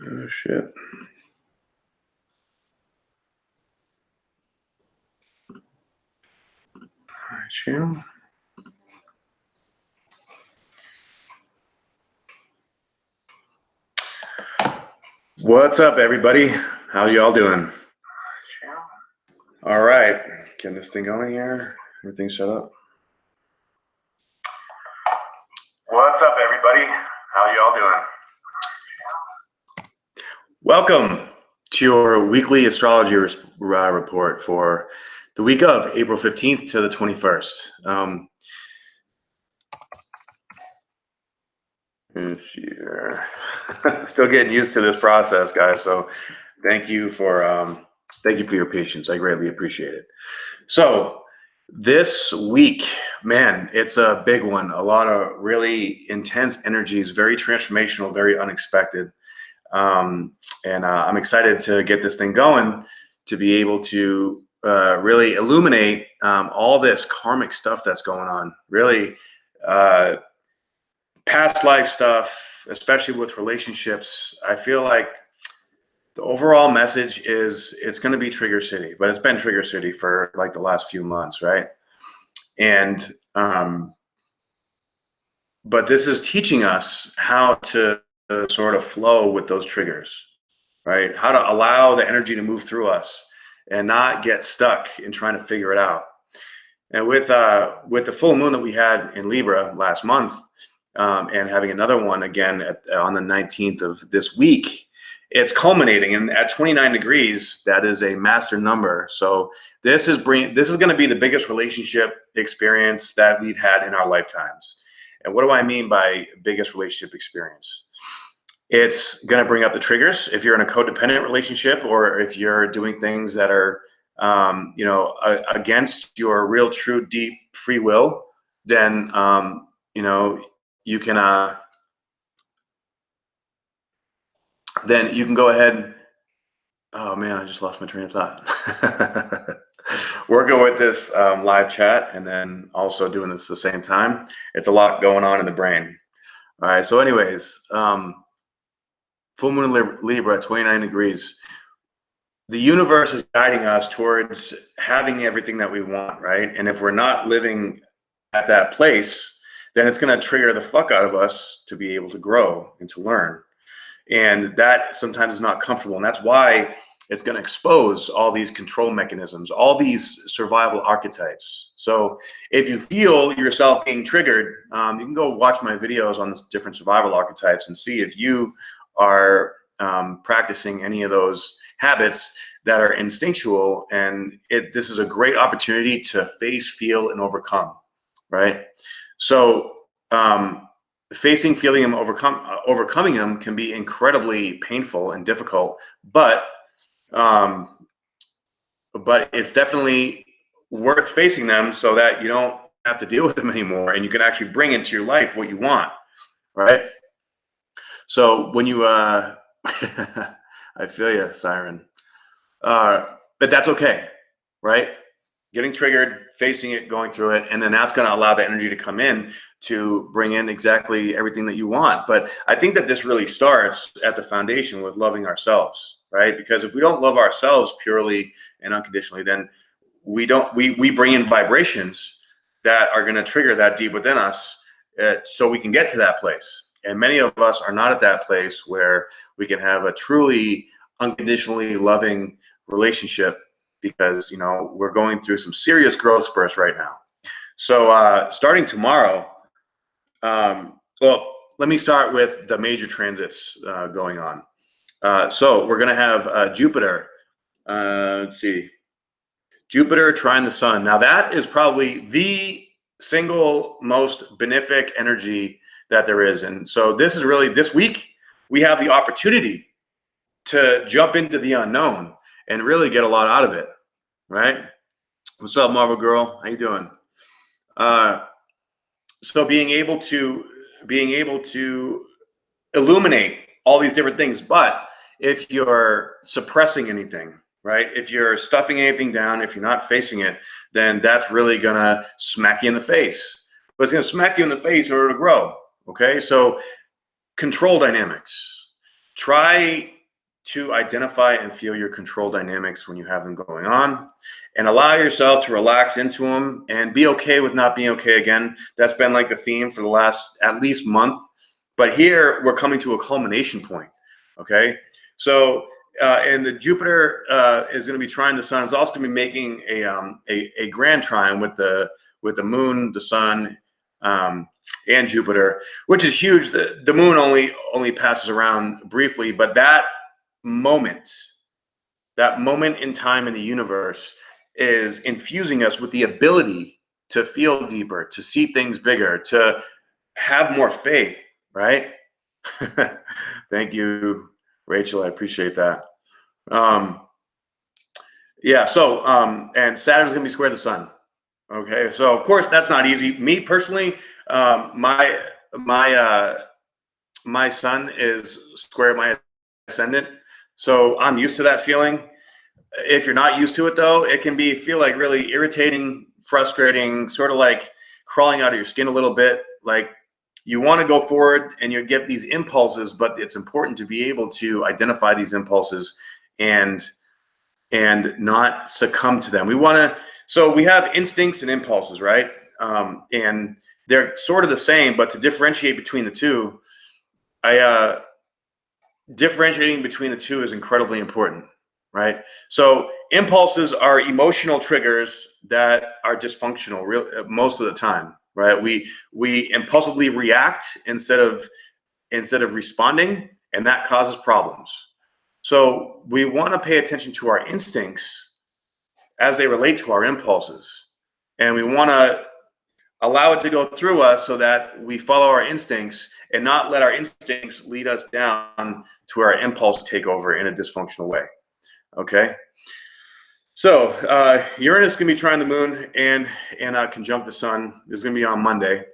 Oh, shit. All right, channel. What's up, everybody? How y'all doing? All right, getting this thing going here. Everything set up. What's up, everybody? How y'all doing? Welcome to your weekly astrology report for the week of April 15th to the 21st. Let's see here. Still getting used to this process, guys. So thank you for your patience. I greatly appreciate it. So this week, man, it's a big one. A lot of really intense energies, very transformational, very unexpected. And I'm excited to get this thing going, to be able to really illuminate all this karmic stuff that's going on. Really, past life stuff, especially with relationships. I feel like the overall message is it's going to be Trigger City, but it's been Trigger City for like the last few months, right? And but this is teaching us how to sort of flow with those triggers, right? How to allow the energy to move through us and not get stuck in trying to figure it out. And with the full moon that we had in Libra last month, and having another one again on the 19th of this week, it's culminating. And at 29 degrees, that is a master number. So this is going to be the biggest relationship experience that we've had in our lifetimes. And what do I mean by biggest relationship experience? It's going to bring up the triggers if you're in a codependent relationship, or if you're doing things that are against your real, true, deep free will. Then you can go ahead. Oh man, I just lost my train of thought. Working with this live chat and then also doing this at the same time. It's a lot going on in the brain. All right. So anyways, full moon in Libra, 29 degrees. The universe is guiding us towards having everything that we want, right? And if we're not living at that place, then it's going to trigger the fuck out of us to be able to grow and to learn. And that sometimes is not comfortable. And that's why it's going to expose all these control mechanisms, all these survival archetypes. So if you feel yourself being triggered, you can go watch my videos on the different survival archetypes and see if you are practicing any of those habits that are instinctual. And this is a great opportunity to face, feel, and overcome, right? So facing, feeling, and overcoming them can be incredibly painful and difficult, but it's definitely worth facing them so that you don't have to deal with them anymore, and you can actually bring into your life what you want, right? So when you I feel you, Siren, but that's okay, right? Getting triggered, facing it, going through it, and then that's going to allow the energy to come in to bring in exactly everything that you want. But I think that this really starts at the foundation with loving ourselves, right? Because if we don't love ourselves purely and unconditionally, then we bring in vibrations that are going to trigger that deep within us, so we can get to that place. And many of us are not at that place where we can have a truly unconditionally loving relationship, because we're going through some serious growth spurts right now. So starting tomorrow, well, let me start with the major transits going on. So we're going to have Jupiter. Let's see, Jupiter trine the sun. Now that is probably the single most benefic energy that there is. And so this is really, this week, we have the opportunity to jump into the unknown and really get a lot out of it, right? What's up, Marvel girl? How you doing? So being able to illuminate all these different things. But if you're suppressing anything, right? If you're stuffing anything down, if you're not facing it, then that's really gonna smack you in the face. But it's gonna smack you in the face in order to grow. Okay, so control dynamics. Try to identify and feel your control dynamics when you have them going on, and allow yourself to relax into them and be okay with not being okay again. That's been like the theme for the last at least month. But here we're coming to a culmination point. Okay. So, and the Jupiter is going to be trining the sun. It's also going to be making a grand trine with the moon, the sun, and Jupiter, which is huge. The moon only passes around briefly, but that moment in time in the universe is infusing us with the ability to feel deeper, to see things bigger, to have more faith, right? Thank you, Rachel. I appreciate that. Yeah, so, and Saturn's gonna be square the sun. Okay, so of course that's not easy. Me personally, my sun is square my ascendant, so I'm used to that feeling. If you're not used to it though, it can feel like really irritating, frustrating, sort of like crawling out of your skin a little bit. Like you want to go forward and you get these impulses, but it's important to be able to identify these impulses and not succumb to them. So we have instincts and impulses, right? And they're sort of the same, but to differentiate between the two, differentiating between the two is incredibly important, right? So impulses are emotional triggers that are dysfunctional most of the time, right? We impulsively react instead of responding, and that causes problems. So we want to pay attention to our instincts as they relate to our impulses, and we want to allow it to go through us so that we follow our instincts and not let our instincts lead us down to our impulse take over in a dysfunctional way. Okay. So Uranus is going to be trying the moon and conjunct the sun. This is going to be on Monday.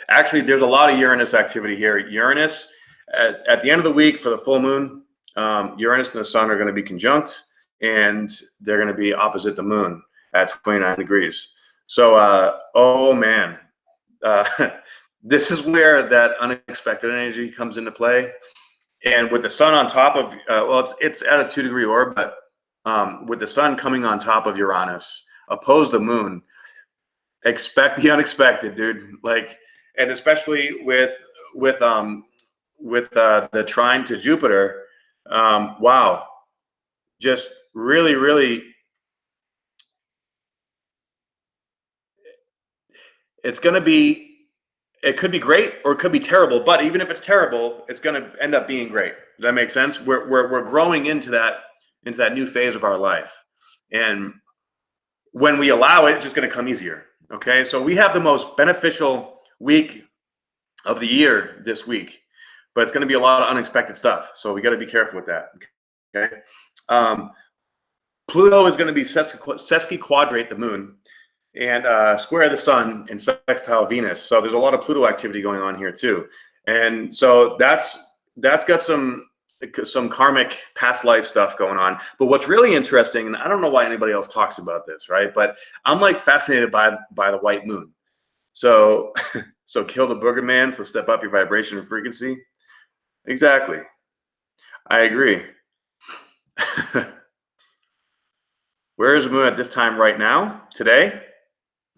Actually, there's a lot of Uranus activity here. Uranus at the end of the week for the full moon, Uranus and the sun are going to be conjunct, and they're going to be opposite the moon at 29 degrees. So, oh man, this is where that unexpected energy comes into play. And with the sun on top of, well, it's at a 2-degree orb, but with the sun coming on top of Uranus, opposed the moon, expect the unexpected, dude. Like, and especially with the trine to Jupiter, wow, just really, really. It could be great or it could be terrible, but even if it's terrible, it's going to end up being great. Does that make sense? We're growing into that new phase of our life. And when we allow it, it's just going to come easier. Okay. So we have the most beneficial week of the year this week, but it's going to be a lot of unexpected stuff. So we got to be careful with that. Okay. Pluto is going to be sesquiquadrate the moon and square the sun and sextile Venus. So there's a lot of Pluto activity going on here too. And so that's got some karmic past life stuff going on. But what's really interesting, and I don't know why anybody else talks about this, right? But I'm like fascinated by the white moon. So so kill the boogeyman, so step up your vibration and frequency. Exactly. I agree. Where is the moon at this time right now? Today?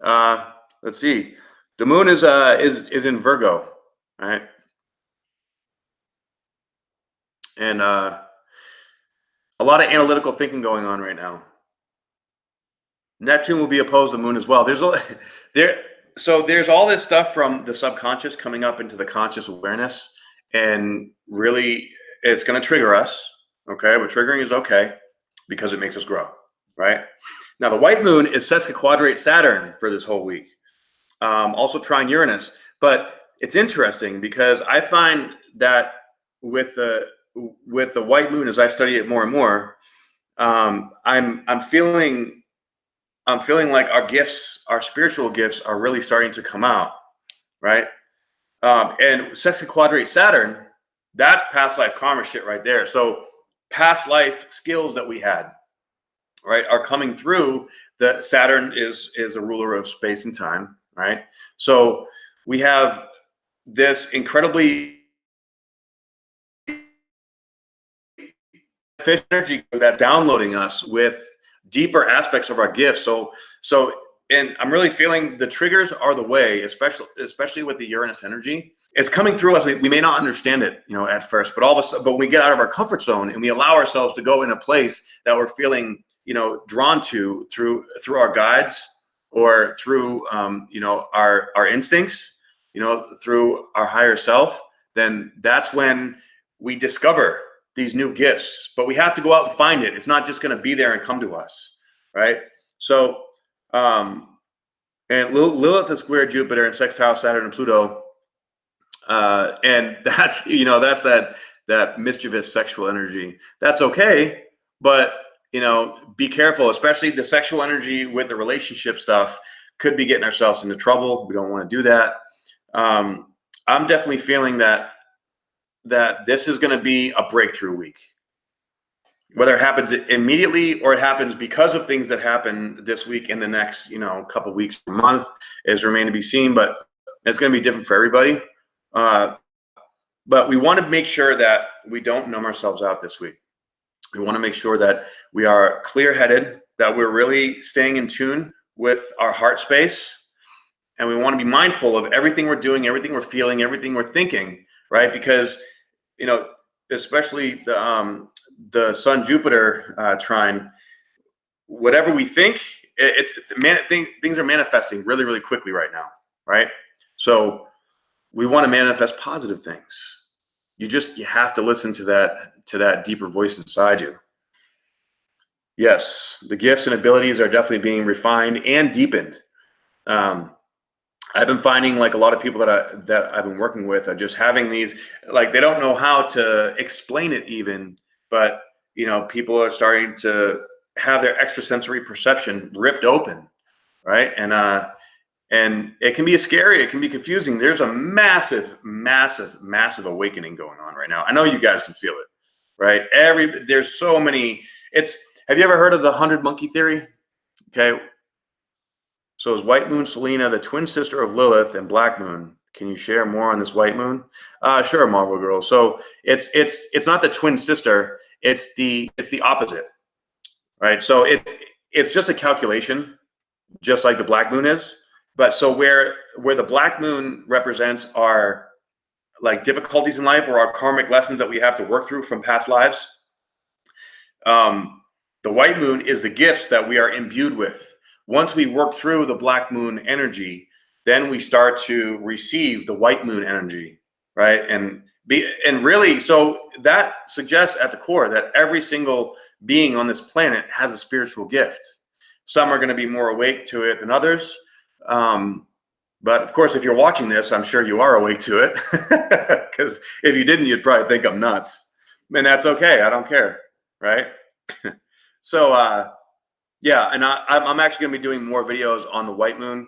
Let's see. The moon is in Virgo, right? And a lot of analytical thinking going on right now. Neptune will be opposed to the moon as well. So there's all this stuff from the subconscious coming up into the conscious awareness, and really it's going to trigger us. Okay, but triggering is okay because it makes us grow, right? Now the white moon is sesquiquadrate Saturn for this whole week. Also trine Uranus, but it's interesting because I find that with the white moon, as I study it more and more, I'm feeling like our gifts, our spiritual gifts, are really starting to come out, right? And sesquiquadrate Saturn, that's past life karma shit right there. So past life skills that we had, right, are coming through. The Saturn is a ruler of space and time, right? So we have this incredibly beneficial energy that's downloading us with deeper aspects of our gifts. So and I'm really feeling the triggers are the way, especially with the Uranus energy. It's coming through us. We may not understand it, at first, but all of a sudden, but we get out of our comfort zone and we allow ourselves to go in a place that we're feeling, drawn to through our guides or through, our instincts, through our higher self. Then that's when we discover these new gifts. But we have to go out and find it. It's not just going to be there and come to us, right? So. And Lilith is square Jupiter and sextile Saturn and Pluto, and that's that mischievous sexual energy. That's okay, but be careful, especially the sexual energy with the relationship stuff could be getting ourselves into trouble. We don't want to do that. I'm definitely feeling that this is going to be a breakthrough week. Whether it happens immediately or it happens because of things that happen this week in the next, couple of weeks or month is remain to be seen, but it's going to be different for everybody. But we want to make sure that we don't numb ourselves out this week. We want to make sure that we are clear-headed, that we're really staying in tune with our heart space. And we want to be mindful of everything we're doing, everything we're feeling, everything we're thinking, right? Because, especially the Sun Jupiter trine, whatever we think, things are manifesting really, really quickly right now, right? So we want to manifest positive things. You have to listen to that deeper voice inside you. Yes, the gifts and abilities are definitely being refined and deepened. I've been finding like a lot of people that I've been working with are just having these, like, they don't know how to explain it even, but people are starting to have their extrasensory perception ripped open, right? And it can be scary, it can be confusing. There's a massive, massive, massive awakening going on right now. I know you guys can feel it, right? There's so many. Have you ever heard of the 100 monkey theory? Okay. So is White Moon Selena the twin sister of Lilith and Black Moon? Can you share more on this White Moon? Sure, Marvel Girl. So it's not the twin sister. It's the opposite, right? So it's just a calculation, just like the Black Moon is. But so where the Black Moon represents our like difficulties in life or our karmic lessons that we have to work through from past lives, the White Moon is the gifts that we are imbued with. Once we work through the Black Moon energy, then we start to receive the White Moon energy, right? And really, so that suggests at the core that every single being on this planet has a spiritual gift. Some are going to be more awake to it than others. But of course, if you're watching this, I'm sure you are awake to it, because if you didn't, you'd probably think I'm nuts. And that's okay. I don't care, right? So, yeah, and I'm actually going to be doing more videos on the White Moon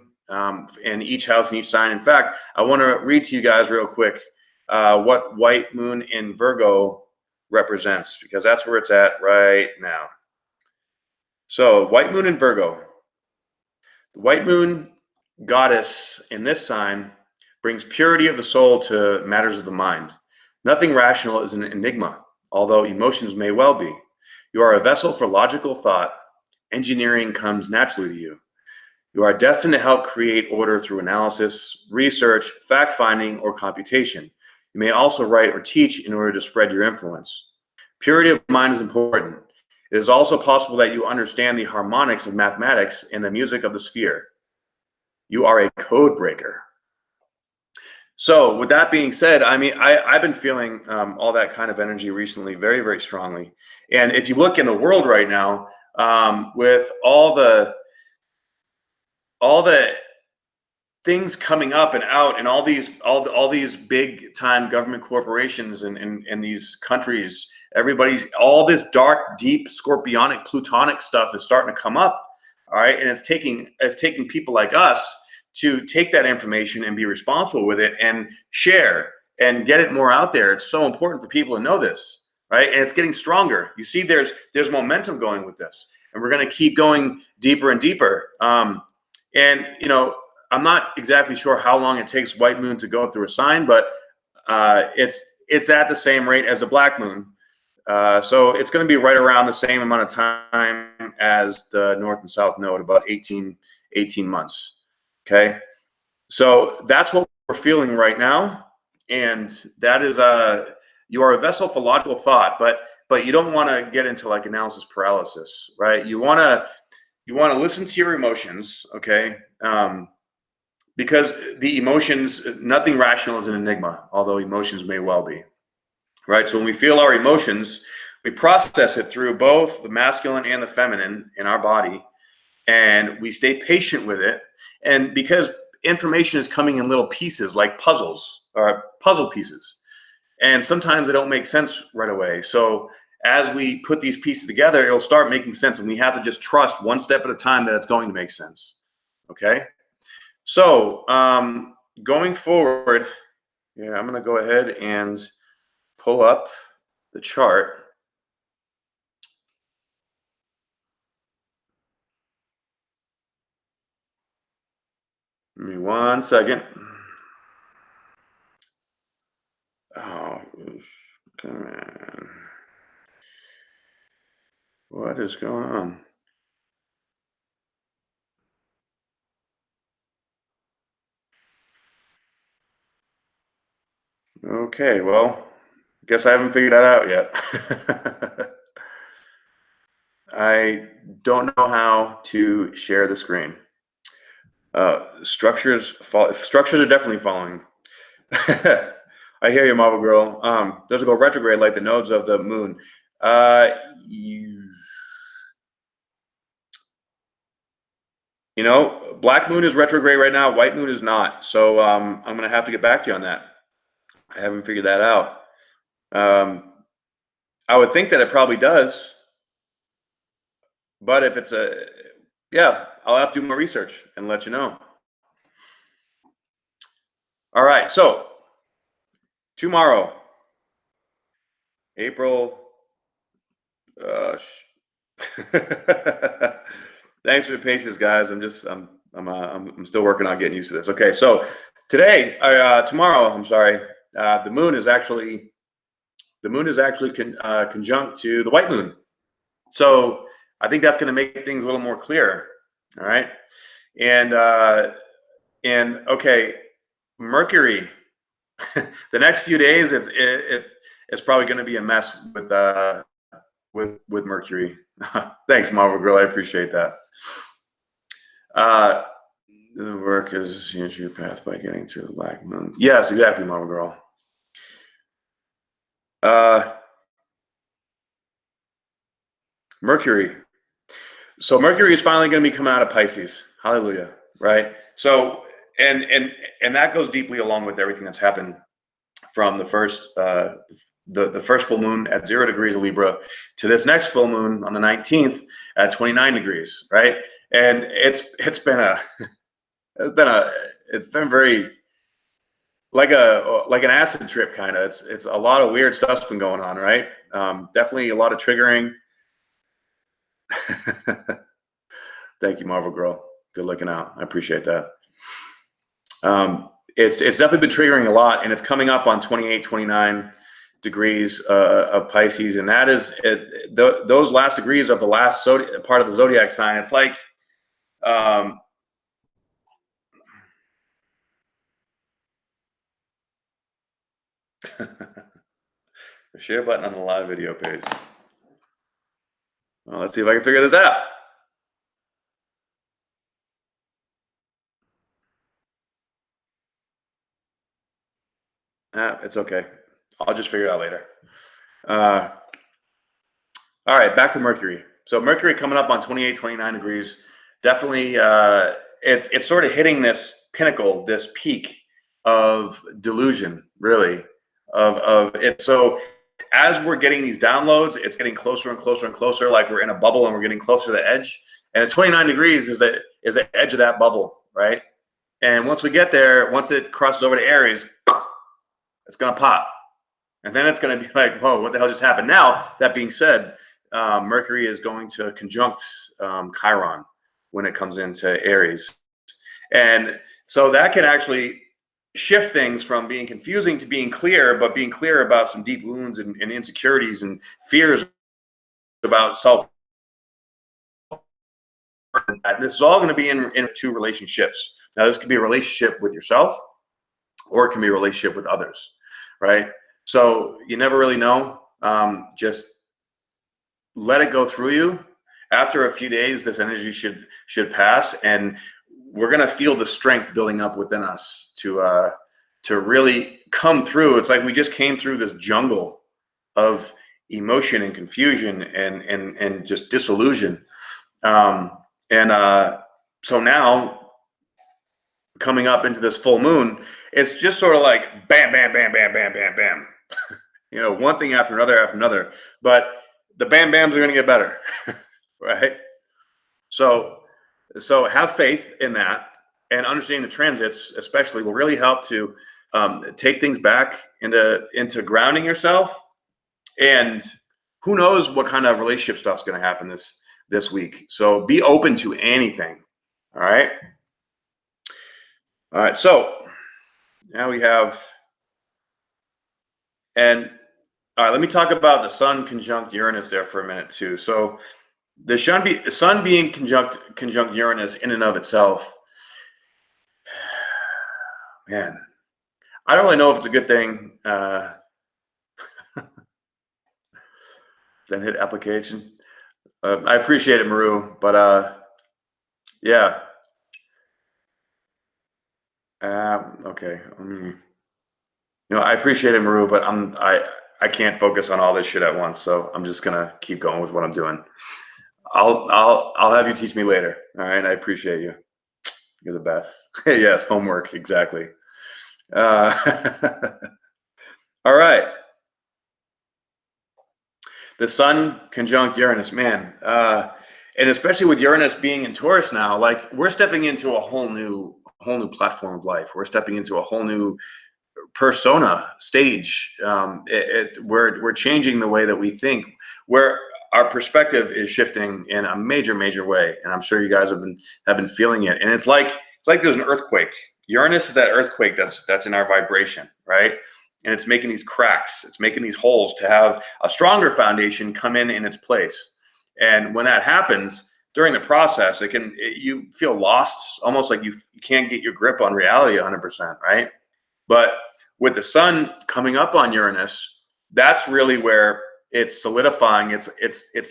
in each house and each sign. In fact, I want to read to you guys real quick what White Moon in Virgo represents, because that's where it's at right now. So White Moon in Virgo. The White Moon goddess in this sign brings purity of the soul to matters of the mind. Nothing rational is an enigma, although emotions may well be. You are a vessel for logical thought. Engineering comes naturally to you. You are destined to help create order through analysis, research, fact-finding, or computation. You may also write or teach in order to spread your influence. Purity of mind is important. It is also possible that you understand the harmonics of mathematics and the music of the sphere. You are a code breaker. So with that being said, I mean, I've been feeling all that kind of energy recently very, very strongly. And if you look in the world right now, with all the things coming up and out, and all these big time government corporations and these countries, all this dark, deep, scorpionic, plutonic stuff is starting to come up. All right, and it's taking people like us to take that information and be responsible with it and share and get it more out there. It's so important for people to know this, right? And it's getting stronger. You see, there's momentum going with this, and we're going to keep going deeper and deeper. And I'm not exactly sure how long it takes White Moon to go through a sign, but it's at the same rate as a Black Moon. So it's going to be right around the same amount of time as the North and South node, about 18 months. Okay. So that's what we're feeling right now. And that is, you are a vessel for logical thought, but you don't want to get into like analysis paralysis, right? You want to listen to your emotions. Okay. Because the emotions, nothing rational is an enigma, although emotions may well be. Right. So when we feel our emotions, we process it through both the masculine and the feminine in our body, and we stay patient with it. And because information is coming in little pieces like puzzles or puzzle pieces, and sometimes they don't make sense right away. So as we put these pieces together, it'll start making sense, and we have to just trust one step at a time that it's going to make sense. Okay. So going forward, yeah, I'm going to go ahead and pull up the chart. Give me 1 second. Oh, come on. What is going on? Okay, well, guess I haven't figured that out yet. I don't know how to share the screen. Structures are definitely following. I hear you, Marvel Girl. Does it go retrograde like the nodes of the moon? You know, black moon is retrograde right now. White moon is not. So I'm going to have to get back to you on that. I haven't figured that out. I would think that it probably does. But if it's yeah, I'll have to do more research and let you know. All right. So tomorrow, April. Uh, Thanks for the patience, guys. I'm still working on getting used to this. Okay. So tomorrow, I'm sorry. The moon is actually conjunct to the white moon. So I think that's going to make things a little more clear. All right. And okay, Mercury. The next few days, it's probably going to be a mess with Mercury. Thanks, Marvel Girl. I appreciate that. The work is your path by getting through the black moon. Yes, exactly, Marvel Girl. Mercury. So Mercury is finally going to be coming out of Pisces. Hallelujah. Right. So and that goes deeply along with everything that's happened from the first full moon at 0 degrees of Libra to this next full moon on the 19th at 29 degrees. Right. And it's been very like an acid trip kind of. It's a lot of weird stuff's been going on. Right. Definitely a lot of triggering. Thank you, Marvel Girl. Good looking out. I appreciate that. It's definitely been triggering a lot, and it's coming up on 28, 29 degrees of Pisces, and that is those last degrees of the last part of the zodiac sign. It's like the share button on the live video page. Well, let's see if I can figure this out. It's okay. I'll just figure it out later. All right, back to Mercury. So Mercury coming up on 28, 29 degrees. Definitely, it's sort of hitting this pinnacle, this peak of delusion, really, of it. So as we're getting these downloads, it's getting closer and closer and closer, like we're in a bubble and we're getting closer to the edge. And at 29 degrees is the edge of that bubble, right? And once we get there, once it crosses over to Aries, it's gonna pop. And then it's going to be like, whoa, what the hell just happened? Now, that being said, Mercury is going to conjunct Chiron when it comes into Aries. And so that can actually shift things from being confusing to being clear, but being clear about some deep wounds and insecurities and fears about self. This is all going to be in two relationships. Now, this could be a relationship with yourself, or it can be a relationship with others, right? So you never really know. Just let it go through you. After a few days, this energy should pass, and we're going to feel the strength building up within us to really come through. It's like we just came through this jungle of emotion and confusion and just disillusion. So now, coming up into this full moon, it's just sort of like bam, bam, bam, bam, bam, bam, bam. You know, one thing after another. But the bam bams are going to get better, right? So have faith in that, and understanding the transits, especially, will really help to take things back into grounding yourself. And who knows what kind of relationship stuff's going to happen this week. So be open to anything. All right. All right. So now we have, and all right, let me talk about the Sun conjunct Uranus there for a minute too. So the Sun being conjunct Uranus in and of itself, man, I don't really know if it's a good thing. Then hit application. I appreciate it, Maru, but yeah. Okay. I appreciate it, Maru, but I can't focus on all this shit at once, so I'm just gonna keep going with what I'm doing. I'll have you teach me later. All right. I appreciate you. You're the best. Yes, homework, exactly. All right. The Sun conjunct Uranus, man. And especially with Uranus being in Taurus now, like, we're stepping into a whole new platform of life. We're stepping into a whole new persona stage. We're changing the way that we think, where our perspective is shifting in a major way, and I'm sure you guys have been feeling it. And it's like there's an earthquake. Uranus is that earthquake that's in our vibration, right? And it's making these cracks, it's making these holes to have a stronger foundation come in its place. And when that happens during the process, you feel lost, almost like you can't get your grip on reality 100%, right? But with the Sun coming up on Uranus, that's really where it's solidifying. It's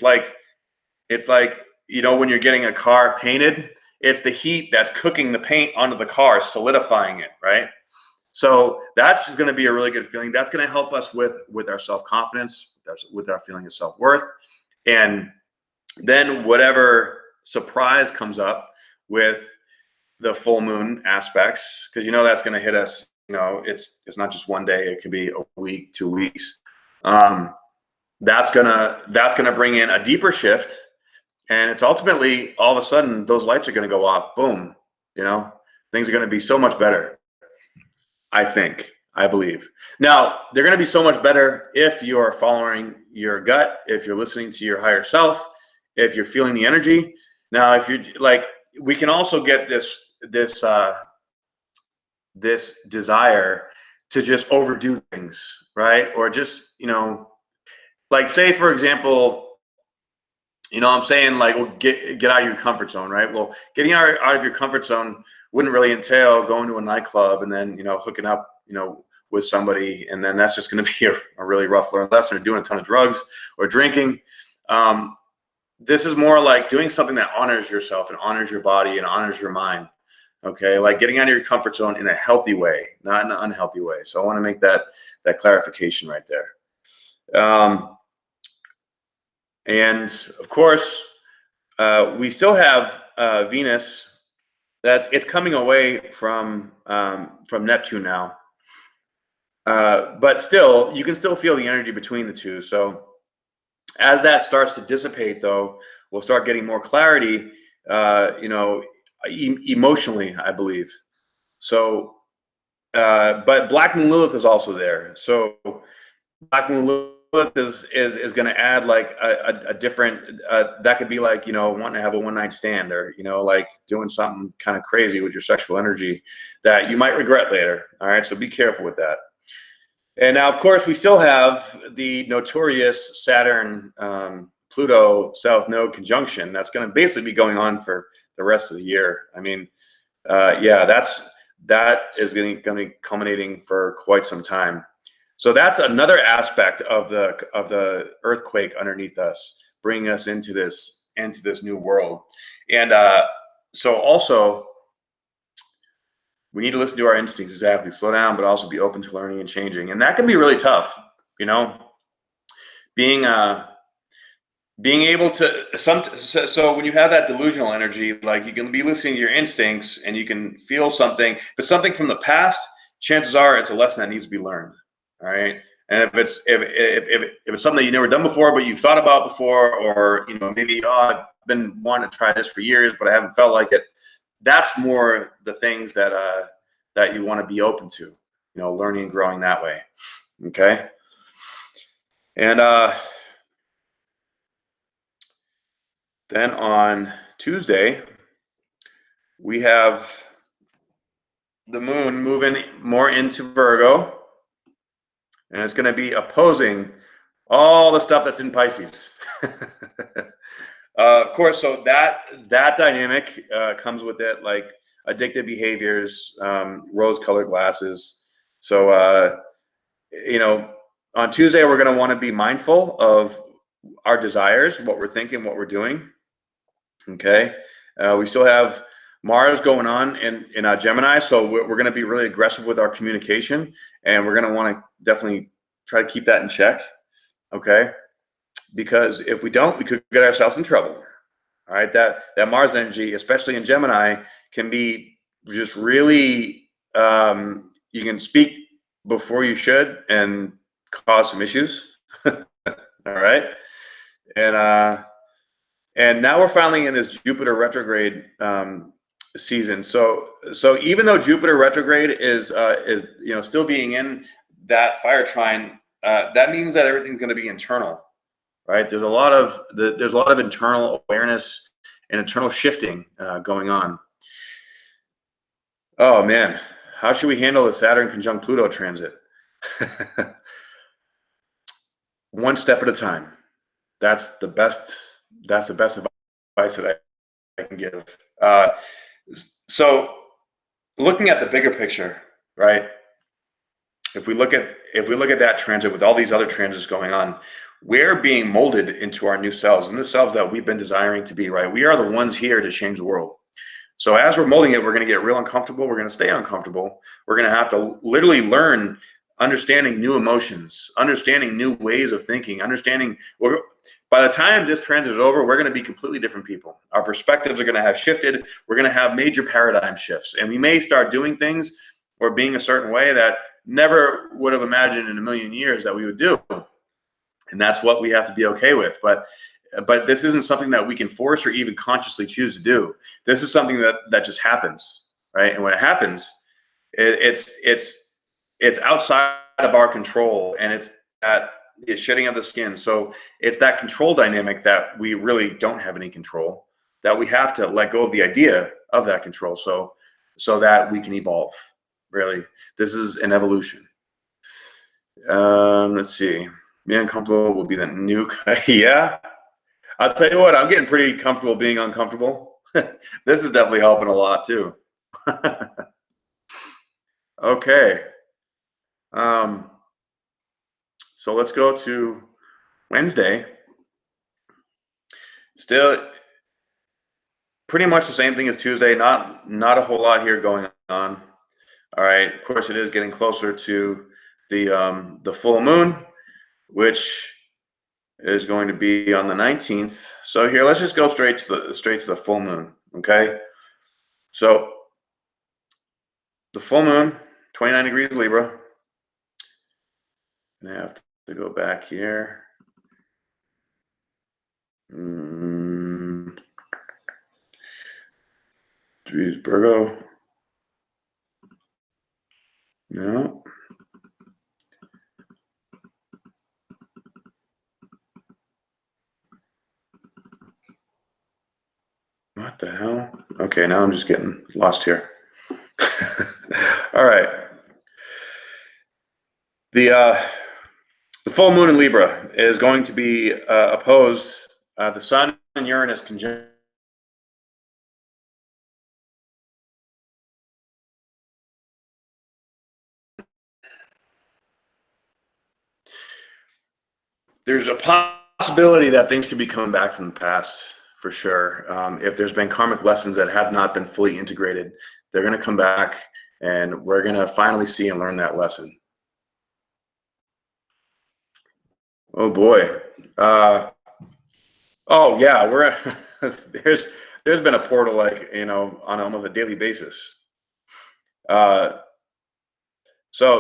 like, when you're getting a car painted, it's the heat that's cooking the paint onto the car, solidifying it, right? So that's just going to be a really good feeling. That's going to help us with our self-confidence, with our feeling of self-worth. And then whatever surprise comes up with the full moon aspects, because that's going to hit us. It's not just one day. It could be a week, 2 weeks. That's gonna bring in a deeper shift, and it's ultimately, all of a sudden, those lights are going to go off. Boom. Things are going to be so much better. I believe. Now, they're going to be so much better if you're following your gut, if you're listening to your higher self, if you're feeling the energy. Now, if you're like, we can also get this desire to just overdo things, right? Or just, like, say, for example, I'm saying, like, well, get out of your comfort zone, right? Well, getting out of your comfort zone wouldn't really entail going to a nightclub and then, hooking up, with somebody. And then that's just going to be a really rough lesson, or doing a ton of drugs or drinking. This is more like doing something that honors yourself and honors your body and honors your mind. Okay. Like getting out of your comfort zone in a healthy way, not in an unhealthy way. So I want to make that clarification right there. And of course, we still have Venus. It's coming away from Neptune now, but still, you can still feel the energy between the two. So as that starts to dissipate, though, we'll start getting more clarity, emotionally, I believe. So, but Black Moon Lilith is also there. So Black Moon is going to add like a different, that could be like, you know, wanting to have a one-night stand, or, you know, like doing something kind of crazy with your sexual energy that you might regret later. All right. So be careful with that. And now, of course, we still have the notorious Saturn Pluto South Node conjunction that's going to basically be going on for the rest of the year. I mean, yeah, that is going to be culminating for quite some time. So that's another aspect of the earthquake underneath us, bringing us into this new world. And so also, we need to listen to our instincts. Exactly, slow down, but also be open to learning and changing. And that can be really tough, you know, being able to so when you have that delusional energy, like, you can be listening to your instincts and you can feel something. If it's something from the past, chances are it's a lesson that needs to be learned. All right. And if it's something that you've never done before, but you've thought about before, or, you know, maybe, oh, I've been wanting to try this for years, but I haven't felt like it. That's more the things that that you want to be open to, you know, learning and growing that way. Okay. And then on Tuesday, we have the moon moving more into Virgo, and it's going to be opposing all the stuff that's in Pisces. Of course, so that dynamic comes with it, like addictive behaviors, rose-colored glasses. So, you know, on Tuesday, we're going to want to be mindful of our desires, what we're thinking, what we're doing. Okay. We still have Mars going on in Gemini, so we're going to be really aggressive with our communication, and we're going to want to definitely try to keep that in check. Okay. Because if we don't, we could get ourselves in trouble. All right, that Mars energy, especially in Gemini, can be just really, you can speak before you should and cause some issues. All right, and now we're finally in this Jupiter retrograde season. So even though Jupiter retrograde is you know, still being in that fire trine, that means that everything's going to be internal. Right? There's a lot of internal awareness and internal shifting going on. Oh man, how should we handle the Saturn conjunct Pluto transit? One step at a time. That's the best advice that I can give. So looking at the bigger picture, right? If we look at that transit with all these other transits going on, we're being molded into our new selves, and the selves that we've been desiring to be, right? We are the ones here to change the world. So as we're molding it, we're going to get real uncomfortable. We're going to stay uncomfortable. We're going to have to literally learn understanding new emotions, understanding new ways of thinking, understanding. By the time this transit is over, we're going to be completely different people. Our perspectives are going to have shifted. We're going to have major paradigm shifts, and we may start doing things or being a certain way that never would have imagined in a million years that we would do. And that's what we have to be okay with. But this isn't something that we can force or even consciously choose to do. This is something that just happens, right? And when it happens, it's outside of our control, and it's that shedding of the skin. So it's that control dynamic that we really don't have any control, that we have to let go of the idea of that control, so that we can evolve. Really, this is an evolution. Let's see. Being uncomfortable will be the nuke. Yeah, I'll tell you what, I'm getting pretty comfortable being uncomfortable. This is definitely helping a lot too. Okay. So let's go to Wednesday. Still pretty much the same thing as Tuesday. Not a whole lot here going on. All right. Of course, it is getting closer to the full moon, which is going to be on the 19th. So here, let's just go straight to the full moon. Okay. So the full moon, 29 degrees Libra. And I have to go back here. Degrees Virgo. No. What the hell? Okay, now I'm just getting lost here. All right. The full moon in Libra is going to be opposed. The Sun and Uranus conjunct. There's a possibility that things could be coming back from the past for sure. If there's been karmic lessons that have not been fully integrated, they're going to come back, and we're going to finally see and learn that lesson. Oh boy. Oh yeah, we're there's been a portal, like, you know, on almost a daily basis. So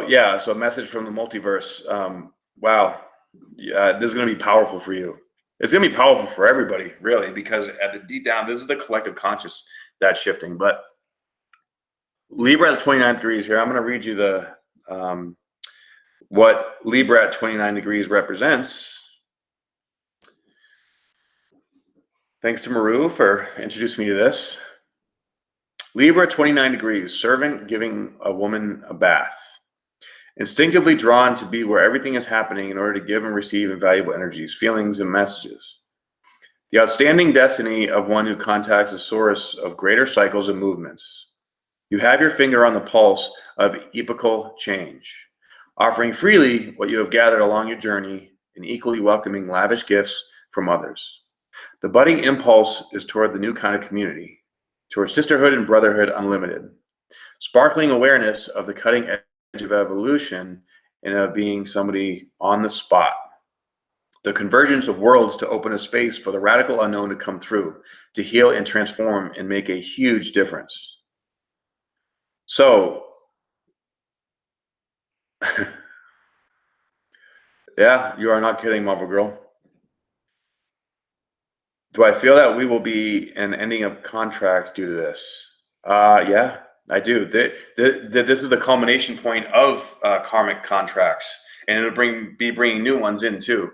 yeah, so a message from the multiverse. Wow, yeah, this is going to be powerful for you. It's going to be powerful for everybody, really, because at the deep down, this is the collective conscious that's shifting. But Libra at 29 degrees here. I'm going to read you the what Libra at 29 degrees represents. Thanks to Maru for introducing me to this. Libra 29 degrees, servant giving a woman a bath. Instinctively drawn to be where everything is happening in order to give and receive invaluable energies, feelings, and messages. The outstanding destiny of one who contacts the source of greater cycles and movements. You have your finger on the pulse of epochal change, offering freely what you have gathered along your journey and equally welcoming lavish gifts from others. The budding impulse is toward the new kind of community, toward sisterhood and brotherhood unlimited. Sparkling awareness of the cutting edge of evolution and of being somebody on the spot. The convergence of worlds to open a space for the radical unknown to come through, to heal and transform and make a huge difference. So, yeah, you are not kidding, Marvel Girl. Do I feel that we will be an ending of contracts due to this? Yeah, I do. This is the culmination point of karmic contracts, and it'll be bringing new ones in too.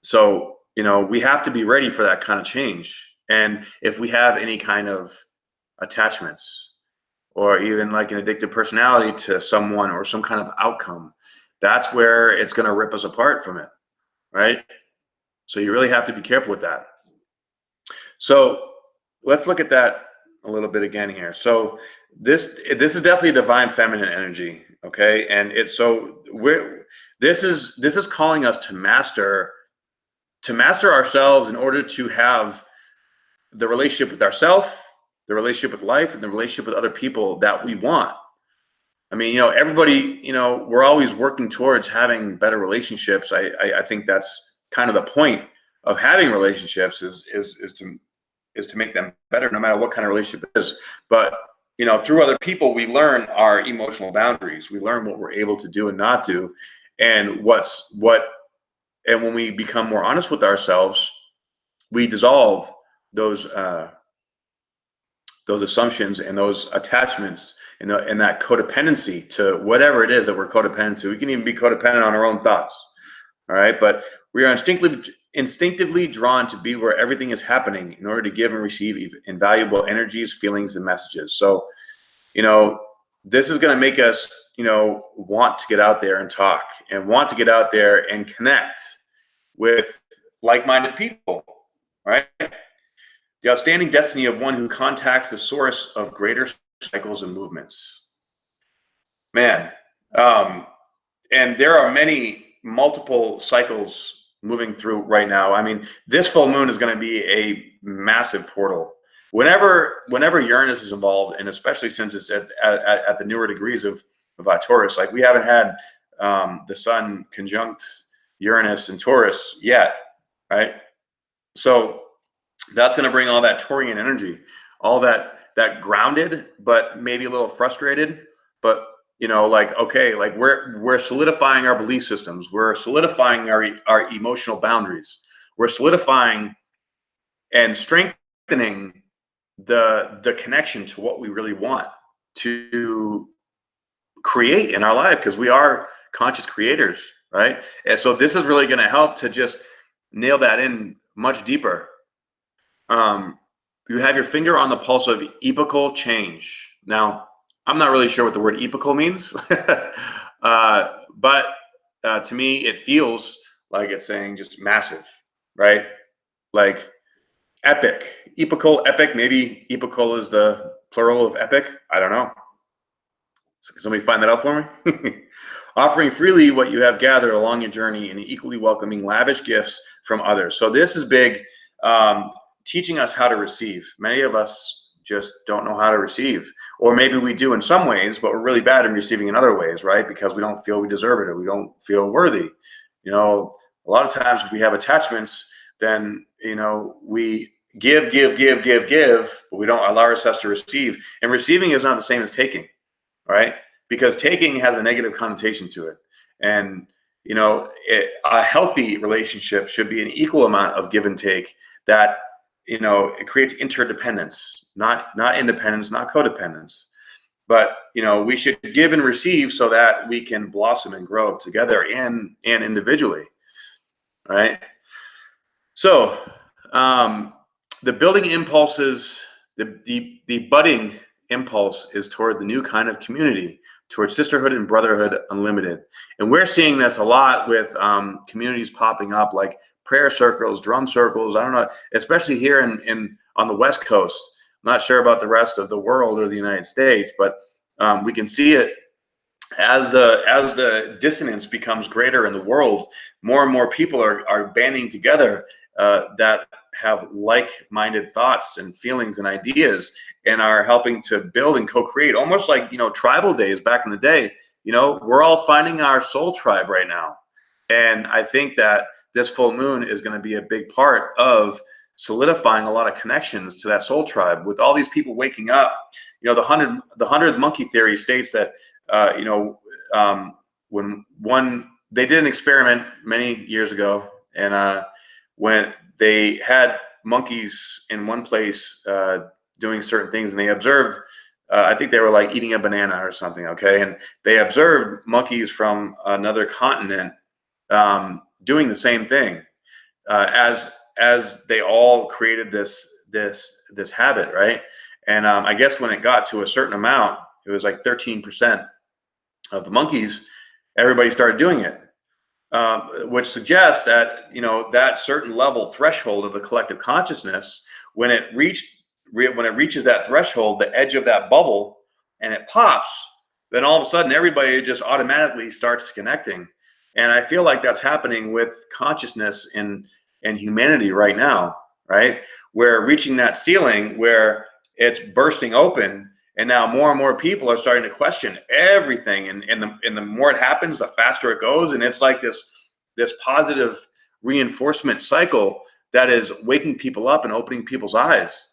So, you know, we have to be ready for that kind of change. And if we have any kind of attachments, or even like an addictive personality to someone or some kind of outcome, that's where it's going to rip us apart from it, right? So you really have to be careful with that. So let's look at that a little bit again here. So this is definitely a divine feminine energy, okay? And it's so this is calling us to master ourselves in order to have the relationship with ourselves, the relationship with life, and the relationship with other people that we want. I mean, you know, everybody, you know, we're always working towards having better relationships. I think that's kind of the point of having relationships is to make them better, no matter what kind of relationship it is. But, you know, through other people, we learn our emotional boundaries. We learn what we're able to do and not do, and and when we become more honest with ourselves, we dissolve those assumptions and those attachments and that codependency to whatever it is that we're codependent to. We can even be codependent on our own thoughts. All right. But we are instinctively drawn to be where everything is happening in order to give and receive invaluable energies, feelings, and messages. So, you know, this is going to make us, you know, want to get out there and talk, and want to get out there and connect with like-minded people, right? The outstanding destiny of one who contacts the source of greater cycles and movements. Man, and there are multiple cycles moving through right now. I mean, this full moon is going to be a massive portal. Whenever Uranus is involved, and especially since it's at the newer degrees of Taurus, like we haven't had the Sun conjunct Uranus and Taurus yet, right? So that's going to bring all that Taurian energy, all that grounded, but maybe a little frustrated, but, you know, like, okay, like we're solidifying our belief systems. We're solidifying our emotional boundaries. We're solidifying and strengthening the connection to what we really want to create in our life, because we are conscious creators, right? And so this is really going to help to just nail that in much deeper. you have your finger on the pulse of epochal change. Now, I'm not really sure what the word epochal means, but to me, it feels like it's saying just massive, right? Like epic, epochal, epic. Maybe epochal is the plural of epic. I don't know. Can somebody find that out for me? Offering freely what you have gathered along your journey and equally welcoming lavish gifts from others. So this is big, teaching us how to receive. Many of us just don't know how to receive, or maybe we do in some ways, but we're really bad in receiving in other ways, right? Because we don't feel we deserve it, or we don't feel worthy. You know, a lot of times if we have attachments, then, you know, we give, but we don't allow ourselves to receive. And receiving is not the same as taking. Right? Because taking has a negative connotation to it. And, you know, a healthy relationship should be an equal amount of give and take that, you know, it creates interdependence, not independence, not codependence. But, you know, we should give and receive so that we can blossom and grow together and individually. Right? So the building impulses, the budding impulse is toward the new kind of community, toward sisterhood and brotherhood unlimited. And we're seeing this a lot with communities popping up, like prayer circles, drum circles. I don't know, especially here on the West Coast. I'm not sure about the rest of the world or the United States, but we can see it as the dissonance becomes greater in the world. More and more people are banding together that have like-minded thoughts and feelings and ideas, and are helping to build and co-create, almost like, you know, tribal days back in the day. You know, we're all finding our soul tribe right now. And I think that this full moon is going to be a big part of solidifying a lot of connections to that soul tribe, with all these people waking up. You know, the 100th monkey theory states that, you know, when they did an experiment many years ago, and when they had monkeys in one place doing certain things, and they observed, I think they were like eating a banana or something, okay? And they observed monkeys from another continent doing the same thing, as they all created this habit, right? And I guess when it got to a certain amount, it was like 13% of the monkeys, everybody started doing it. Which suggests that, you know, that certain level threshold of the collective consciousness, when it reaches that threshold, the edge of that bubble, and it pops, then all of a sudden everybody just automatically starts connecting. And I feel like that's happening with consciousness in humanity right now, right? We're reaching that ceiling where it's bursting open. And now more and more people are starting to question everything, and the more it happens, the faster it goes, and it's like this positive reinforcement cycle that is waking people up and opening people's eyes,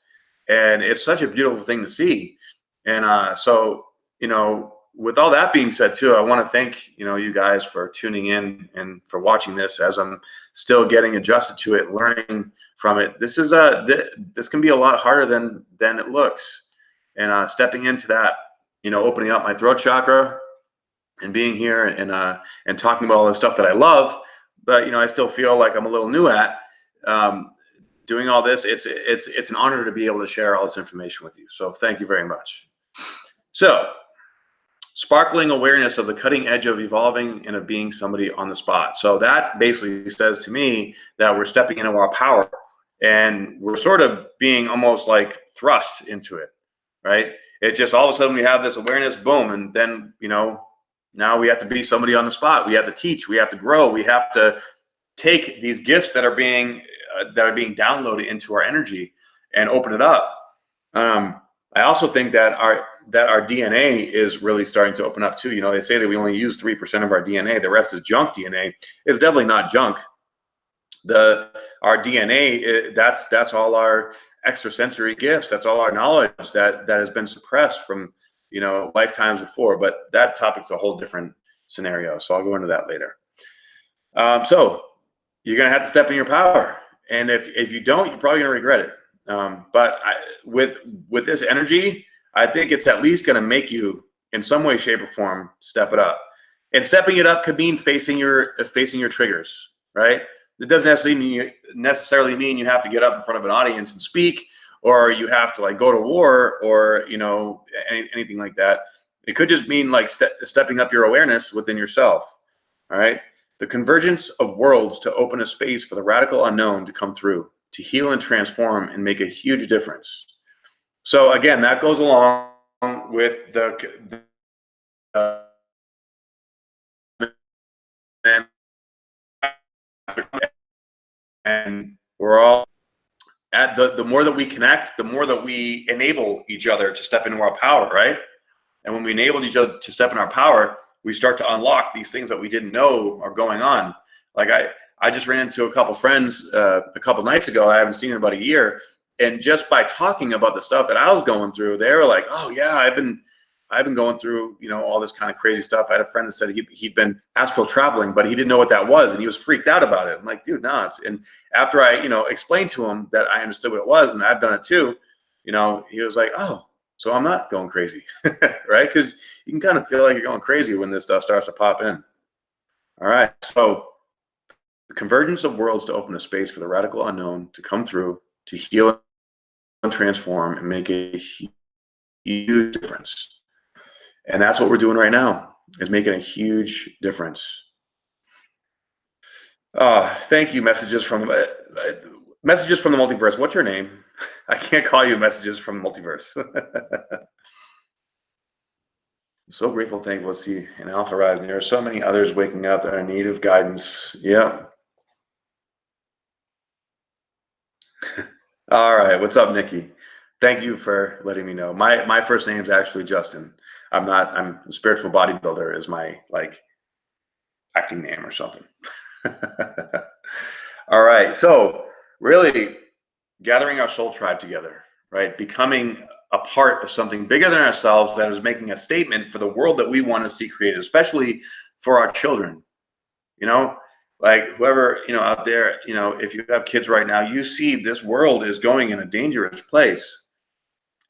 and it's such a beautiful thing to see. And so, you know, with all that being said, too, I want to thank, you know, you guys for tuning in and for watching this as I'm still getting adjusted to it, learning from it. This is this can be a lot harder than it looks. And stepping into that, you know, opening up my throat chakra and being here and talking about all the stuff that I love, but, you know, I still feel like I'm a little new at doing all this. It's an honor to be able to share all this information with you. So thank you very much. So, sparkling awareness of the cutting edge of evolving and of being somebody on the spot. So that basically says to me that we're stepping into our power, and we're sort of being almost like thrust into it. Right? It just all of a sudden we have this awareness, boom, and then, you know, now we have to be somebody on the spot. We have to teach. We have to grow. We have to take these gifts that are being downloaded into our energy and open it up. I also think that our DNA is really starting to open up too. You know, they say that we only use 3% of our DNA. The rest is junk DNA. It's definitely not junk. Our DNA, that's all our extrasensory gifts. That's all our knowledge that has been suppressed from, you know, lifetimes before. But that topic's a whole different scenario, so I'll go into that later. So you're gonna have to step in your power, and if you don't, you're probably gonna regret it. But with this energy, I think it's at least gonna make you, in some way, shape, or form, step it up. And stepping it up could mean facing your triggers, right? It doesn't necessarily mean you have to get up in front of an audience and speak, or you have to like go to war, or anything like that. It could just mean like stepping up your awareness within yourself. All right. The convergence of worlds to open a space for the radical unknown to come through, to heal and transform and make a huge difference. So again, that goes along with the and we're all at the more that we connect, the more that we enable each other to step into our power, right? And when we enable each other to step in our power, we start to unlock these things that we didn't know are going on. Like I just ran into a couple friends a couple nights ago. I haven't seen in about a year, and just by talking about the stuff that I was going through, they were like, "Oh yeah, I've been going through all this kind of crazy stuff." I had a friend that said he'd been astral traveling, but he didn't know what that was, and he was freaked out about it. I'm like, dude, no. And after I explained to him that I understood what it was, and I've done it too, he was like, "Oh, so I'm not going crazy," right? Because you can kind of feel like you're going crazy when this stuff starts to pop in. All right, so the convergence of worlds to open a space for the radical unknown to come through, to heal and transform and make a huge difference. And that's what we're doing right now, is making a huge difference. Thank you, messages from the multiverse. What's your name? I can't call you messages from the multiverse. I'm so grateful, thankful to see an alpha rise. And there are so many others waking up that are in need of guidance. Yeah. All right. What's up, Nikki? Thank you for letting me know. My first name is actually Justin. I'm a spiritual bodybuilder is my acting name or something. All right. So really gathering our soul tribe together, right? Becoming a part of something bigger than ourselves that is making a statement for the world that we want to see created, especially for our children. Like whoever, out there, if you have kids right now, you see this world is going in a dangerous place.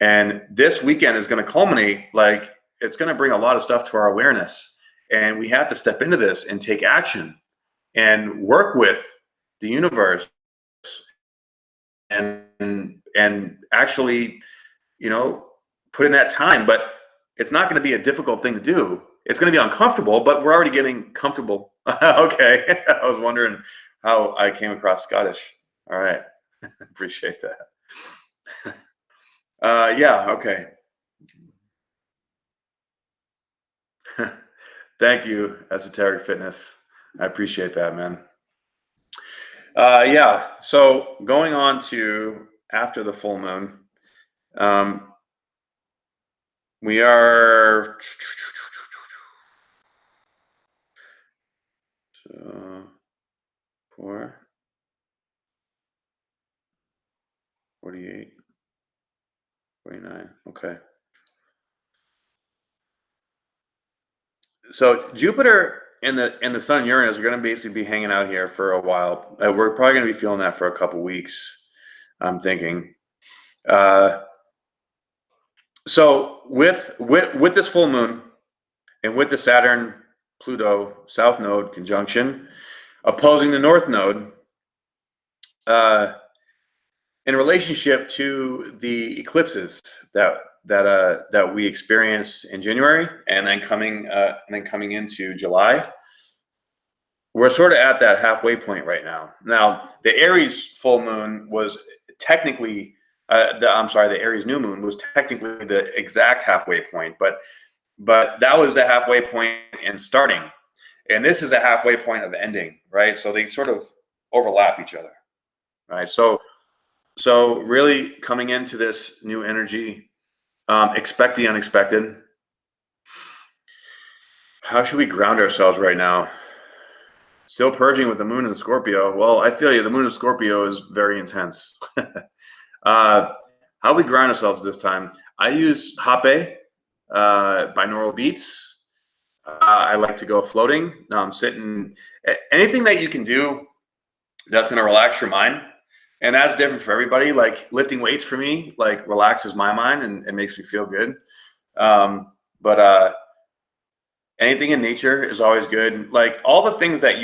And this weekend is going to culminate, like it's going to bring a lot of stuff to our awareness. And we have to step into this and take action and work with the universe and actually, put in that time. But it's not going to be a difficult thing to do. It's going to be uncomfortable, but we're already getting comfortable. Okay. I was wondering how I came across Scottish. All right. Appreciate that. Yeah. Okay. Thank you, Esoteric Fitness. I appreciate that, man. Yeah. So going on to after the full moon, we are 4, 48, 49. Okay. So Jupiter and the Sun and Uranus are going to basically be hanging out here for a while. We're probably going to be feeling that for a couple weeks, I'm thinking. So with this full moon and with the Saturn Pluto South Node conjunction opposing the North Node, in relationship to the eclipses that we experience in January and then coming into July, we're sort of at that halfway point right now. Now, the Aries full moon was technically, the Aries new moon was technically the exact halfway point, but that was the halfway point in starting, and this is a halfway point of ending, right? So they sort of overlap each other, right? So really coming into this new energy, expect the unexpected. How should we ground ourselves right now? Still purging with the moon in Scorpio. Well, I feel you. The moon in Scorpio is very intense. How we ground ourselves this time? I use Hape, binaural beats. I like to go floating. Sitting. Anything that you can do that's going to relax your mind. And that's different for everybody. Like lifting weights for me, like relaxes my mind and makes me feel good. But anything in nature is always good. Like all the things that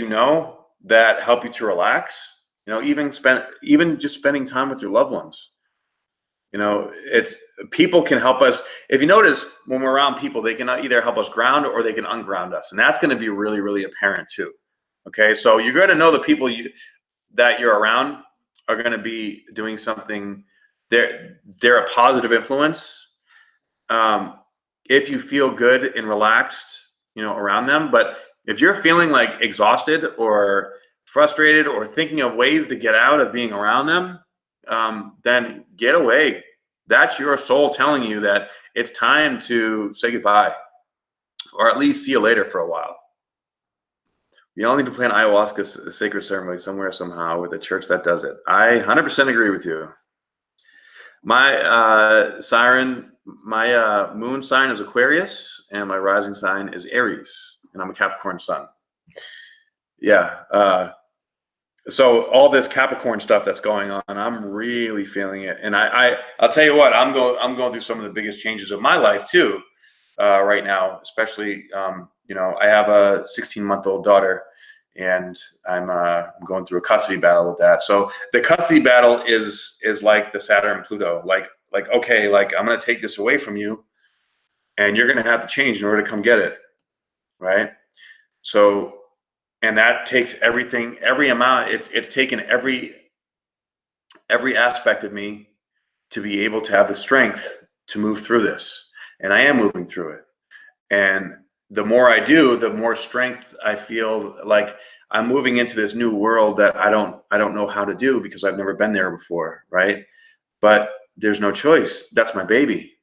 that help you to relax. Even just spending time with your loved ones. You know, it's people can help us. If you notice, when we're around people, they can either help us ground or they can unground us, and that's going to be really, really apparent too. Okay, so you're going to know the people that you're around are going to be doing something. They're a positive influence. If you feel good and relaxed, you know, around them. But if you're feeling like exhausted or frustrated or thinking of ways to get out of being around them, then get away. That's your soul telling you that it's time to say goodbye, or at least see you later for a while. You all need to plan ayahuasca sacred ceremony somewhere, somehow, with a church that does it. I 100% agree with you. My my moon sign is Aquarius, and my rising sign is Aries, and I'm a Capricorn sun. Yeah. So all this Capricorn stuff that's going on, I'm really feeling it. And I'll tell you what, I'm going through some of the biggest changes of my life too, right now. Especially, you know, I have a 16-month-old daughter, and I'm going through a custody battle with that. So the custody battle is like the Saturn Pluto, like okay, like I'm going to take this away from you, and you're going to have to change in order to come get it, right? So. And that takes everything, every amount. It's taken every aspect of me to be able to have the strength to move through this. And I am moving through it. And the more I do, the more strength I feel. Like I'm moving into this new world that I don't know how to do because I've never been there before, right? But there's no choice. That's my baby,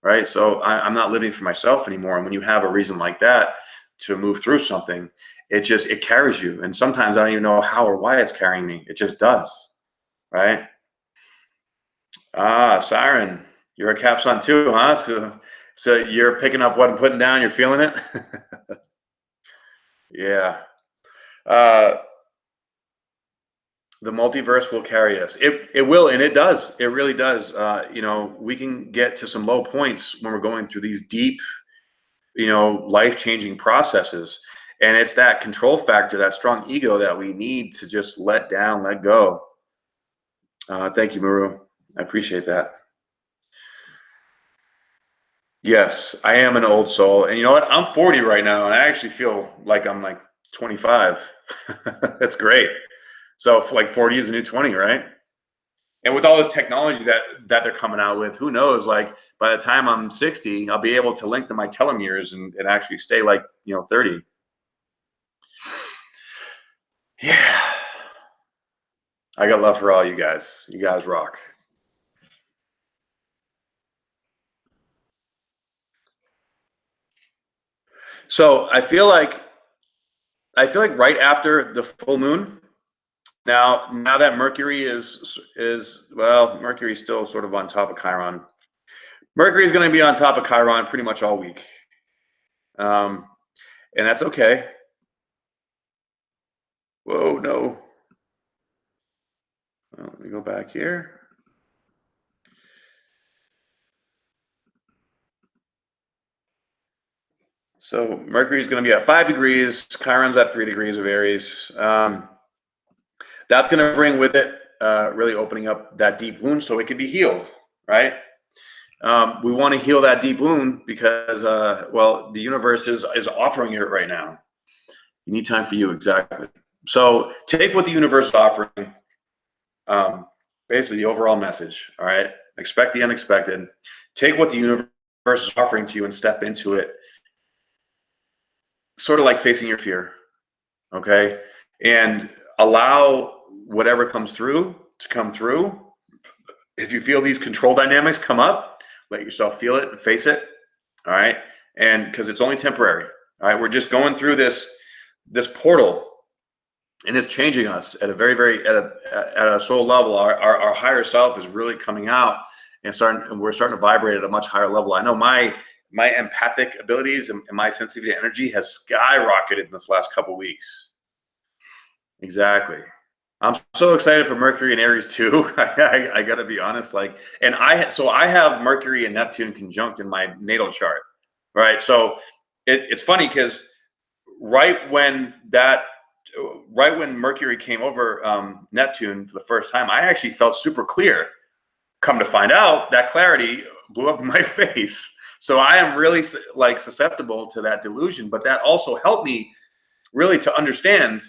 right? So I'm not living for myself anymore. And when you have a reason like that to move through something, it carries you. And sometimes I don't even know how or why it's carrying me. It just does, right? Siren, you're a Cap Sun too, huh? So you're picking up what I'm putting down. You're feeling it. Yeah. The multiverse will carry us. It will, and it does. It really does. You know, we can get to some low points when we're going through these deep, you know, life-changing processes. And it's that control factor, that strong ego that we need to just let down, let go. Thank you, Maru. I appreciate that. Yes, I am an old soul. And you know what? I'm 40 right now, and I actually feel like I'm like 25. That's great. So like 40 is the new 20, right? And with all this technology that they're coming out with, who knows? Like by the time I'm 60, I'll be able to lengthen my telomeres and actually stay like, you know, 30. Yeah. I got love for all you guys. You guys rock. So I feel like right after the full moon, now that Mercury is well, Mercury's still sort of on top of Chiron. Mercury is going to be on top of Chiron pretty much all week, and that's okay. Whoa, no. Well, let me go back here. So Mercury is going to be at 5 degrees. Chiron's at 3 degrees of Aries. That's going to bring with it really opening up that deep wound so it can be healed, right? We want to heal that deep wound because, well, the universe is offering it right now. You need time for you, exactly. So take what the universe is offering, basically the overall message, all right? Expect the unexpected. Take what the universe is offering to you and step into it, sort of like facing your fear, okay? And allow whatever comes through to come through. If you feel these control dynamics come up, let yourself feel it and face it, all right? And because it's only temporary, all right? We're just going through this portal, and it's changing us at a very at a soul level. Our higher self is really coming out and we're starting to vibrate at a much higher level. I know my empathic abilities and my sensitivity to energy has skyrocketed in this last couple of weeks. Exactly. I'm so excited for Mercury and Aries too. I got to be honest. Like, and I have Mercury and Neptune conjunct in my natal chart, right? So it's funny because right when Mercury came over Neptune for the first time, I actually felt super clear come to find out, that clarity blew up in my face. So I am really like susceptible to that delusion, but that also helped me really to understand,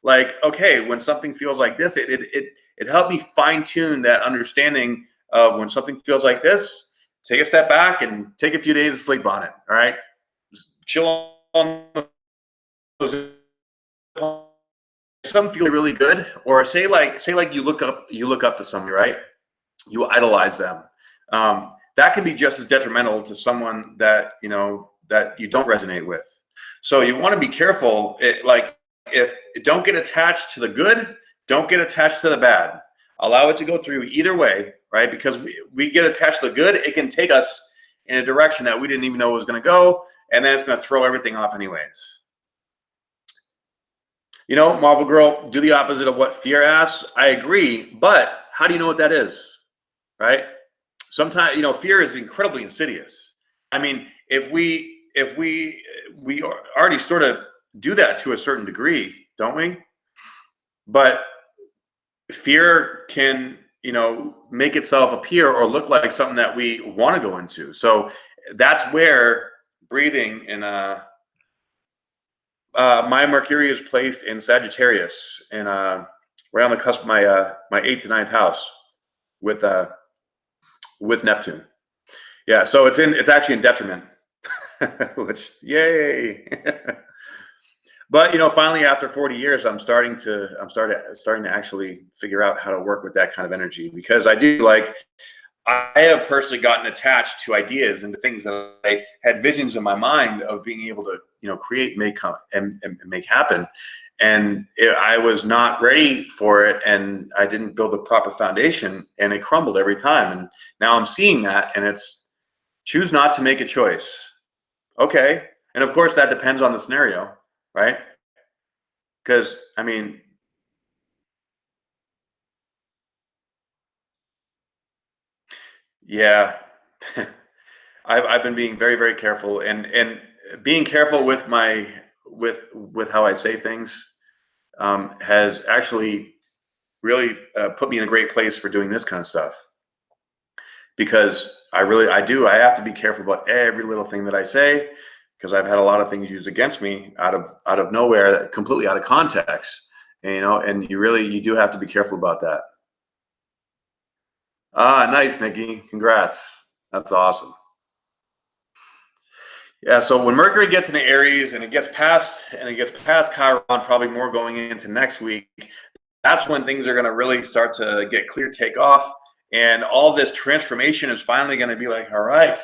like, okay, when something feels like this, it helped me fine tune that understanding of when something feels like this, take a step back and take a few days of sleep on it. All right, just chill on those. Something feel really good, or say like you look up to somebody, right? You idolize them. That can be just as detrimental to someone that that you don't resonate with. So you want to be careful. If don't get attached to the good, don't get attached to the bad. Allow it to go through either way, right? Because we get attached to the good, it can take us in a direction that we didn't even know it was going to go, and then it's going to throw everything off anyways. Marvel Girl, do the opposite of what fear asks. I agree, but how do you know what that is, right? Sometimes, fear is incredibly insidious. I mean, if we already sort of do that to a certain degree, don't we? But fear can, make itself appear or look like something that we want to go into. So that's where breathing and my Mercury is placed in Sagittarius, and right on the cusp of my 8th to 9th house with Neptune. Yeah, so it's actually in detriment, which yay. But finally, after 40 years, I'm starting to actually figure out how to work with that kind of energy, because I have personally gotten attached to ideas and the things that I had visions in my mind of being able to, create, make happen. And I was not ready for it, and I didn't build the proper foundation, and it crumbled every time. And now I'm seeing that, and it's choose not to make a choice. Okay. And of course, that depends on the scenario, right? Because, I mean, yeah. I've been being very, very careful, and being careful with with how I say things has actually really put me in a great place for doing this kind of stuff, because I have to be careful about every little thing that I say, because I've had a lot of things used against me out of nowhere, completely out of context, and you do have to be careful about that. Ah, nice, Nikki. Congrats. That's awesome. Yeah, so when Mercury gets into Aries and it gets past Chiron, probably more going into next week, that's when things are going to really start to get clear, take off, and all this transformation is finally going to be like, all right,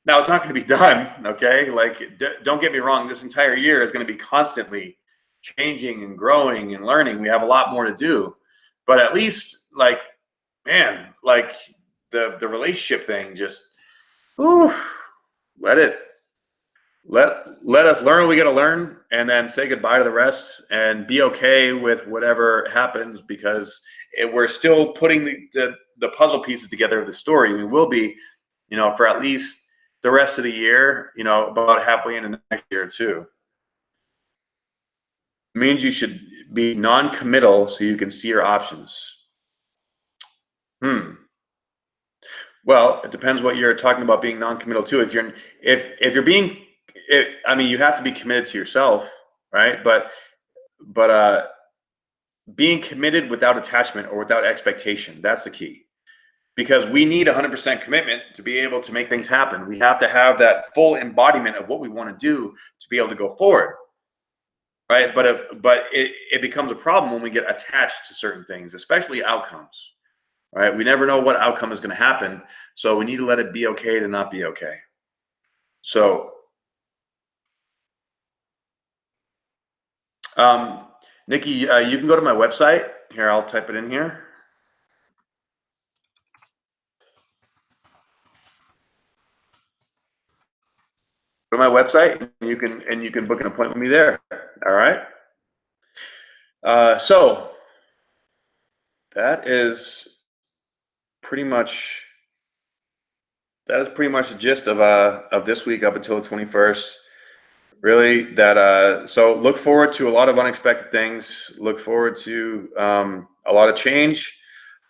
now it's not going to be done, okay? Like, don't get me wrong, this entire year is going to be constantly changing and growing and learning. We have a lot more to do, but at least, like, man, like the relationship thing, just, ooh, let us learn what we got to learn, and then say goodbye to the rest and be okay with whatever happens, because we're still putting the puzzle pieces together of the story. We will be, for at least the rest of the year, about halfway into next year too. It means you should be non-committal so you can see your options. Well, it depends what you're talking about being non-committal to. If you're being, I mean, you have to be committed to yourself, right? But being committed without attachment or without expectation, that's the key. Because we need 100% commitment to be able to make things happen. We have to have that full embodiment of what we want to do to be able to go forward, right? But it becomes a problem when we get attached to certain things, especially outcomes. Right? We never know what outcome is going to happen. So we need to let it be okay to not be okay. So, Nikki, you can go to my website. Here, I'll type it in here. Go to my website, and you can book an appointment with me there. All right. So that is pretty much the gist of this week up until the 21st. Really, so look forward to a lot of unexpected things. Look forward to a lot of change.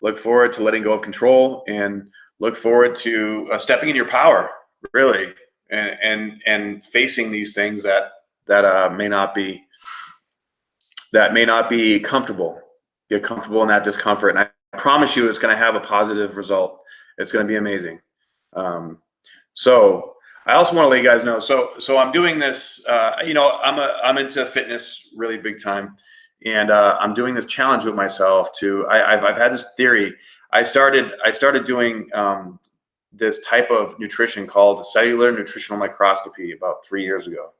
look forward to letting go of control, and look forward to stepping in your power, really, and facing these things that may not be comfortable. Get comfortable in that discomfort, and I promise you, it's going to have a positive result. It's going to be amazing. So I also want to let you guys know. So I'm doing this. I'm into fitness really big time, and I'm doing this challenge with myself. I've had this theory. I started doing this type of nutrition called cellular nutritional microscopy about 3 years ago.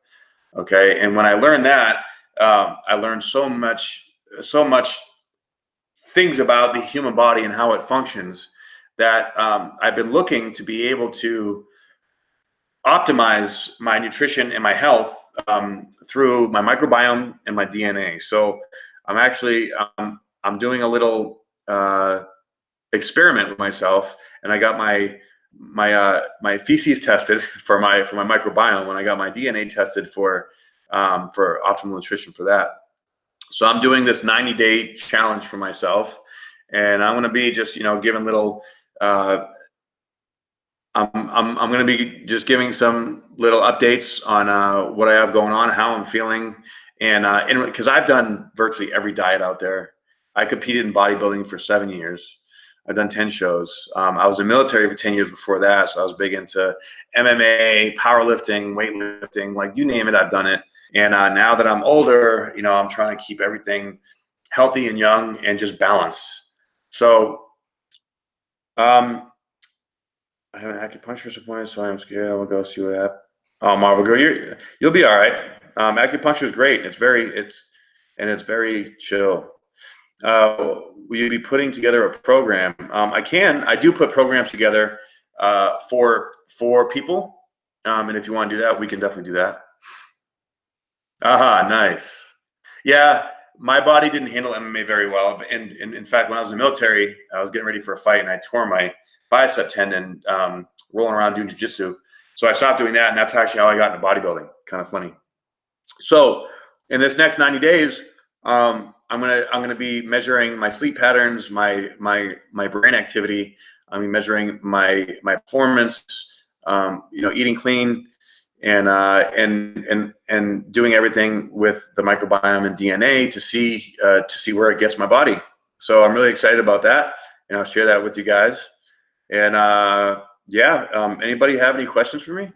Okay, and when I learned that, I learned so much things about the human body and how it functions that I've been looking to be able to optimize my nutrition and my health through my microbiome and my DNA. So I'm actually I'm doing a little experiment with myself, and I got my feces tested for my microbiome, and I got my DNA tested for optimal nutrition for that. So I'm doing this 90-day challenge for myself, and I'm going to be just giving little. I'm going to be just giving some little updates on what I have going on, how I'm feeling, and because I've done virtually every diet out there. I competed in bodybuilding for 7 years. I've done 10 shows. I was in the military for 10 years before that, so I was big into MMA, powerlifting, weightlifting, like you name it, I've done it. And now that I'm older, I'm trying to keep everything healthy and young and just balanced. So I have an acupuncturist appointment, so I'm scared I will go see what happens. Oh, Marvel, girl, you'll be all right. Acupuncture is great. It's very chill. Will you be putting together a program? I do put programs together for people. And if you want to do that, we can definitely do that. Aha, nice. Yeah, my body didn't handle MMA very well. And in fact, when I was in the military, I was getting ready for a fight, and I tore my bicep tendon rolling around doing jiu-jitsu. So I stopped doing that, and that's actually how I got into bodybuilding. Kind of funny. So in this next 90 days, I'm gonna be measuring my sleep patterns, my brain activity. I'm measuring my performance. Eating clean, and doing everything with the microbiome and DNA to see where it gets my body. So I'm really excited about that, and I'll share that with you guys. And anybody have any questions for me?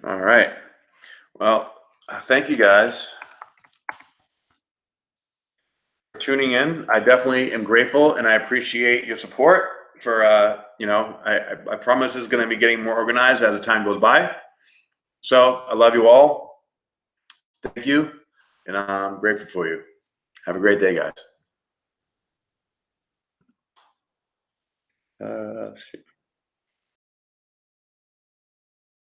All right. Well, thank you guys for tuning in. I definitely am grateful, and I appreciate your support. I promise this is going to be getting more organized as the time goes by. So I love you all. Thank you, and I'm grateful for you. Have a great day, guys.